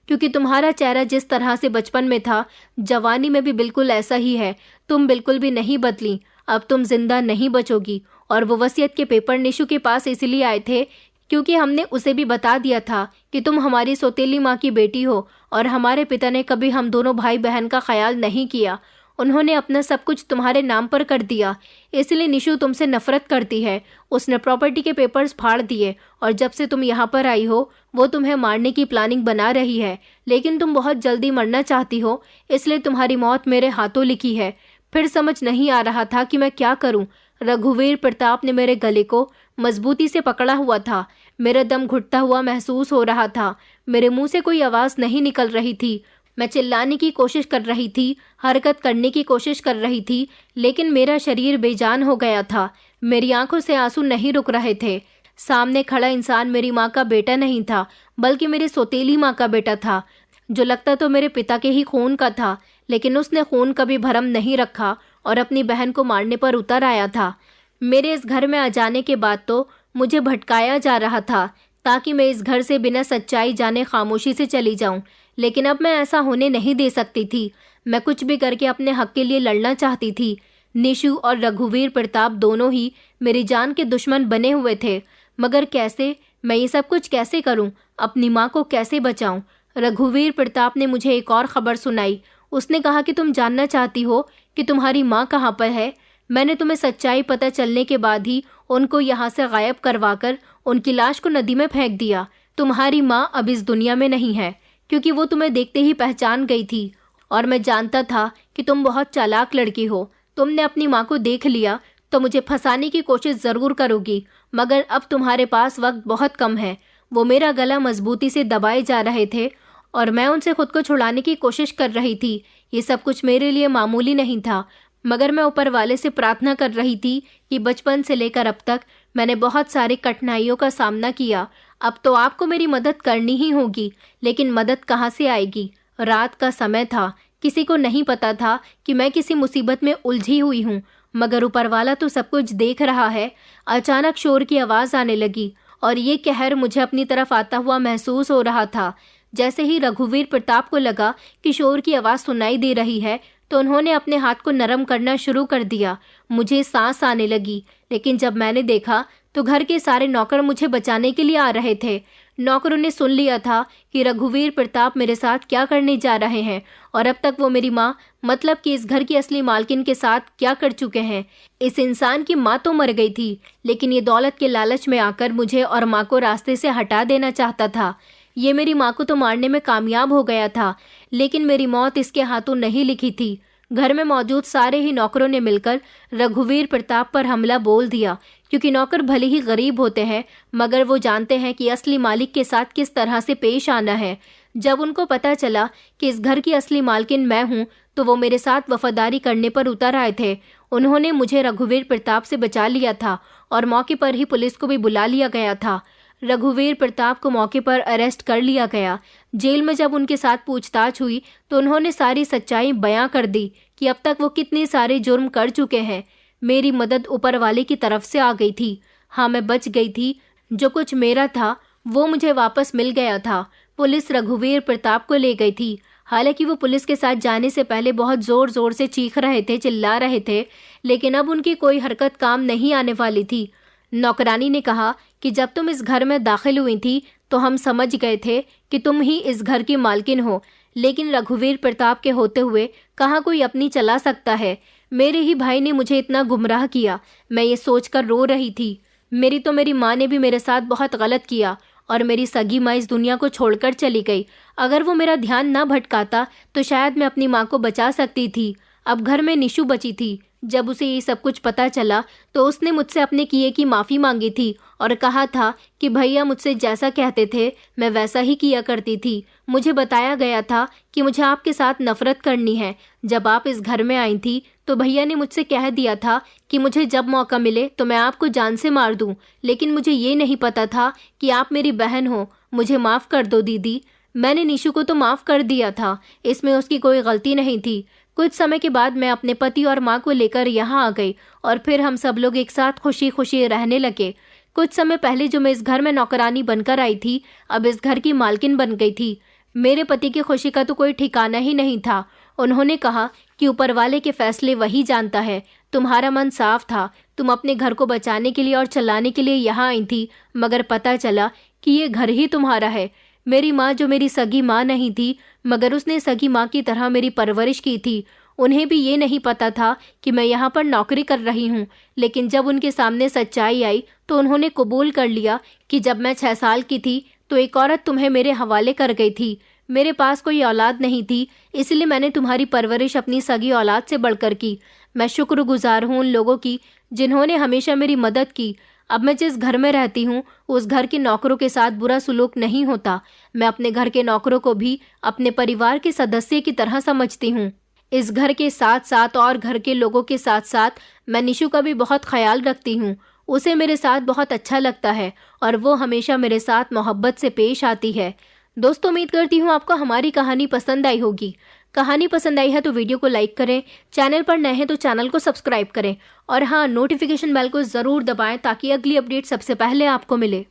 क्योंकि तुम्हारा चेहरा जिस तरह से बचपन में था, जवानी में भी बिल्कुल ऐसा ही है। तुम बिल्कुल भी नहीं बदली। अब तुम जिंदा नहीं बचोगी। और वो वसीयत के पेपर निशु के पास इसलिए आए थे क्योंकि हमने उसे भी बता दिया था कि तुम हमारी सौतेली माँ की बेटी हो, और हमारे पिता ने कभी हम दोनों भाई बहन का ख्याल नहीं किया। उन्होंने अपना सब कुछ तुम्हारे नाम पर कर दिया, इसलिए निशु तुमसे नफरत करती है। उसने प्रॉपर्टी के पेपर्स फाड़ दिए, और जब से तुम यहाँ पर आई हो वो तुम्हें मारने की प्लानिंग बना रही है, लेकिन तुम बहुत जल्दी मरना चाहती हो, इसलिए तुम्हारी मौत मेरे हाथों लिखी है। फिर समझ नहीं आ रहा था कि मैं क्या करूं। रघुवीर प्रताप ने मेरे गले को मजबूती से पकड़ा हुआ था। मेरा दम घुटता हुआ महसूस हो रहा था। मेरे मुंह से कोई आवाज नहीं निकल रही थी। मैं चिल्लाने की कोशिश कर रही थी, हरकत करने की कोशिश कर रही थी, लेकिन मेरा शरीर बेजान हो गया था। मेरी आंखों से आंसू नहीं रुक रहे थे। सामने खड़ा इंसान मेरी माँ का बेटा नहीं था, बल्कि मेरी सौतेली माँ का बेटा था, जो लगता तो मेरे पिता के ही खून का था, लेकिन उसने खून कभी भरम नहीं रखा और अपनी बहन को मारने पर उतर आया था। मेरे इस घर में आ जाने के बाद तो मुझे भटकाया जा रहा था ताकि मैं इस घर से बिना सच्चाई जाने खामोशी से चली जाऊं, लेकिन अब मैं ऐसा होने नहीं दे सकती थी। मैं कुछ भी करके अपने हक के लिए लड़ना चाहती थी। निशु और रघुवीर प्रताप दोनों ही मेरी जान के दुश्मन बने हुए थे, मगर कैसे? मैं ये सब कुछ कैसे करूं? अपनी माँ को कैसे बचाऊं? रघुवीर प्रताप ने मुझे एक और खबर सुनाई। उसने कहा कि तुम जानना चाहती हो कि तुम्हारी माँ कहाँ पर है। मैंने तुम्हें सच्चाई पता चलने के बाद ही उनको यहाँ से गायब करवाकर उनकी लाश को नदी में फेंक दिया। तुम्हारी माँ अब इस दुनिया में नहीं है, क्योंकि वो तुम्हें देखते ही पहचान गई थी, और मैं जानता था कि तुम बहुत चालाक लड़की हो। तुमने अपनी माँ को देख लिया तो मुझे फंसाने की कोशिश ज़रूर करोगी, मगर अब तुम्हारे पास वक्त बहुत कम है। वो मेरा गला मजबूती से दबाए जा रहे थे और मैं उनसे खुद को छुड़ाने की कोशिश कर रही थी। ये सब कुछ मेरे लिए मामूली नहीं था, मगर मैं ऊपर वाले से प्रार्थना कर रही थी कि बचपन से लेकर अब तक मैंने बहुत सारी कठिनाइयों का सामना किया। अब तो आपको मेरी मदद करनी ही होगी, लेकिन मदद कहाँ से आएगी? रात का समय था, किसी को नहीं पता था कि मैं किसी मुसीबत में उलझी हुई हूँ, मगर ऊपर वाला तो सब कुछ देख रहा है। अचानक शोर की आवाज़ आने लगी और ये कहर मुझे अपनी तरफ आता हुआ महसूस हो रहा था। जैसे ही रघुवीर प्रताप को लगा कि शोर की आवाज़ सुनाई दे रही है, तो उन्होंने अपने हाथ को नरम करना शुरू कर दिया। मुझे सांस आने लगी, लेकिन जब मैंने देखा तो घर के सारे नौकर मुझे बचाने के लिए आ रहे थे। नौकरों ने सुन लिया था कि रघुवीर प्रताप मेरे साथ क्या करने जा रहे हैं, और अब तक वो मेरी माँ, मतलब कि इस घर की असली मालकिन के साथ क्या कर चुके हैं। इस इंसान की माँ तो मर गई थी, लेकिन ये दौलत के लालच में आकर मुझे और माँ को रास्ते से हटा देना चाहता था। ये मेरी माँ को तो मारने में कामयाब हो गया था, लेकिन मेरी मौत इसके हाथों नहीं लिखी थी। घर में मौजूद सारे ही नौकरों ने मिलकर रघुवीर प्रताप पर हमला बोल दिया, क्योंकि नौकर भले ही गरीब होते हैं, मगर वो जानते हैं कि असली मालिक के साथ किस तरह से पेश आना है। जब उनको पता चला कि इस घर की असली मालकिन मैं हूँ, तो वो मेरे साथ वफादारी करने पर उतर आए थे। उन्होंने मुझे रघुवीर प्रताप से बचा लिया था और मौके पर ही पुलिस को भी बुला लिया गया था। रघुवीर प्रताप को मौके पर अरेस्ट कर लिया गया। जेल में जब उनके साथ पूछताछ हुई तो उन्होंने सारी सच्चाई बयां कर दी कि अब तक वो कितने सारे जुर्म कर चुके हैं। मेरी मदद ऊपर वाले की तरफ से आ गई थी। हाँ, मैं बच गई थी। जो कुछ मेरा था वो मुझे वापस मिल गया था। पुलिस रघुवीर प्रताप को ले गई थी। हालांकि वो पुलिस के साथ जाने से पहले बहुत जोर जोर से चीख रहे थे, चिल्ला रहे थे, लेकिन अब उनकी कोई हरकत काम नहीं आने वाली थी। नौकरानी ने कहा कि जब तुम इस घर में दाखिल हुई थी तो हम समझ गए थे कि तुम ही इस घर की मालकिन हो, लेकिन रघुवीर प्रताप के होते हुए कहाँ कोई अपनी चला सकता है। मेरे ही भाई ने मुझे इतना गुमराह किया। मैं ये सोचकर रो रही थी। मेरी माँ ने भी मेरे साथ बहुत गलत किया और मेरी सगी माँ इस दुनिया को छोड़कर चली गई। अगर वो मेरा ध्यान ना भटकाता तो शायद मैं अपनी माँ को बचा सकती थी। अब घर में निशु बची थी। जब उसे ये सब कुछ पता चला तो उसने मुझसे अपने किए की माफ़ी मांगी थी और कहा था कि भैया मुझसे जैसा कहते थे मैं वैसा ही किया करती थी। मुझे बताया गया था कि मुझे आपके साथ नफरत करनी है। जब आप इस घर में आई थी तो भैया ने मुझसे कह दिया था कि मुझे जब मौका मिले तो मैं आपको जान से मार दूं, लेकिन मुझे ये नहीं पता था कि आप मेरी बहन हो। मुझे माफ़ कर दो दीदी। मैंने निशु को तो माफ़ कर दिया था, इसमें उसकी कोई गलती नहीं थी। कुछ समय के बाद मैं अपने पति और माँ को लेकर यहाँ आ गई और फिर हम सब लोग एक साथ खुशी खुशी रहने लगे। कुछ समय पहले जो मैं इस घर में नौकरानी बनकर आई थी, अब इस घर की मालकिन बन गई थी। मेरे पति की खुशी का तो कोई ठिकाना ही नहीं था। उन्होंने कहा कि ऊपर वाले के फैसले वही जानता है। तुम्हारा मन साफ था, तुम अपने घर को बचाने के लिए और चलाने के लिए यहाँ आई थी, मगर पता चला कि ये घर ही तुम्हारा है। मेरी माँ जो मेरी सगी माँ नहीं थी, मगर उसने सगी माँ की तरह मेरी परवरिश की थी। उन्हें भी ये नहीं पता था कि मैं यहाँ पर नौकरी कर रही हूँ, लेकिन जब उनके सामने सच्चाई आई तो उन्होंने कबूल कर लिया कि जब मैं 6 साल की थी तो एक औरत तुम्हें मेरे हवाले कर गई थी। मेरे पास कोई औलाद नहीं थी, इसलिए मैंने तुम्हारी परवरिश अपनी सगी औलाद से बढ़कर की। मैं शुक्रगुजार हूँ उन लोगों की जिन्होंने हमेशा मेरी मदद की। अब मैं जिस घर में रहती हूँ उस घर के नौकरों के साथ बुरा सुलूक नहीं होता। मैं अपने घर के नौकरों को भी अपने परिवार के सदस्य की तरह समझती हूँ। इस घर के साथ साथ और घर के लोगों के साथ साथ मैं निशु का भी बहुत ख्याल रखती हूँ। उसे मेरे साथ बहुत अच्छा लगता है और वो हमेशा मेरे साथ मोहब्बत से पेश आती है। दोस्तों, उम्मीद करती हूँ आपको हमारी कहानी पसंद आई होगी। कहानी पसंद आई है तो वीडियो को लाइक करें, चैनल पर नए हैं तो चैनल को सब्सक्राइब करें और हाँ, नोटिफिकेशन बेल को ज़रूर दबाएं ताकि अगली अपडेट सबसे पहले आपको मिले।